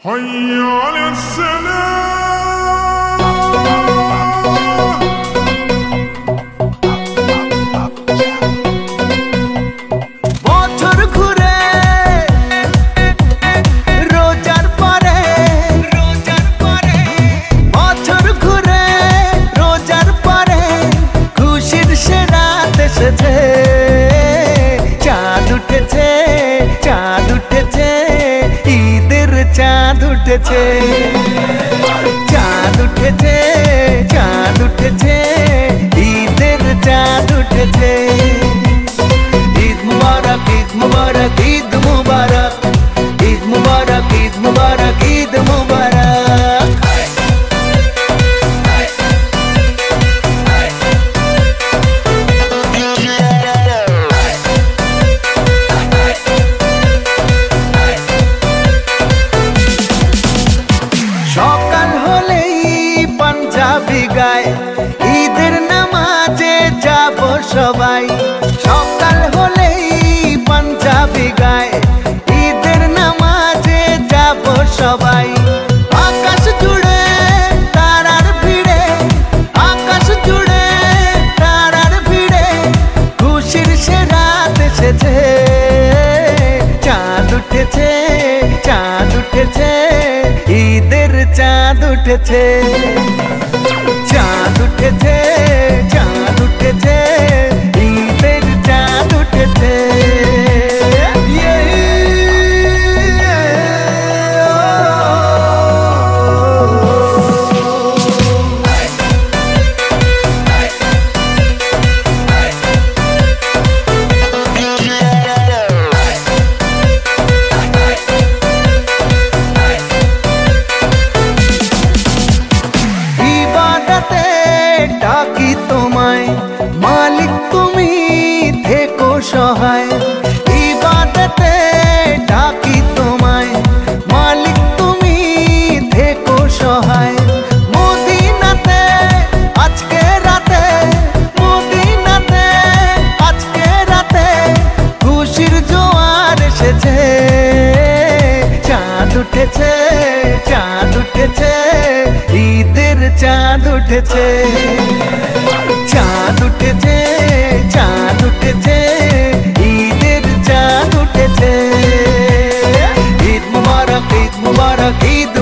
حي على السلام বছর ঘুরে রোজার পরে বছর ঘুরে রোজার পরে খুশির সে রাত এসেছে চাঁদ উঠেছে ঈদের চাঁদ উঠেছে ঈদের চাঁদ উঠেছে ঈদ মুবারক ঈদ মুবারক ঈদ মুবারক ঈদ মুবারক ঈদ মুবারক ঈদ মুবারক সকাল হলেই পাঞ্জাবি গায় ঈদের নামাজে যাব সবাই সকাল হলেই পাঞ্জাবি গায় ঈদের নামাজে যাব সবাই আকাশ জুড়ে তারার ভিড়ে আকাশ জুড়ে তারার ভিড়ে খুশির সে রাত এসেছে চাঁদ উঠেছে ঈদের চাঁদ উঠেছে ঈদের চাঁদ উঠেছে ডাকি তোমায় মালিক তুমি থেকো সহায় ইবাদতে ডাকি তোমায় মালিক তুমি থেকো সহায় মদিনাতে আজকে রাতে খুশির জোয়ার এসেছে চাঁদ উঠেছে ঈদের চাঁদ উঠেছে ঈদের চাঁদ উঠেছে ঈদ মুবারক ঈদ মুবারক ঈদ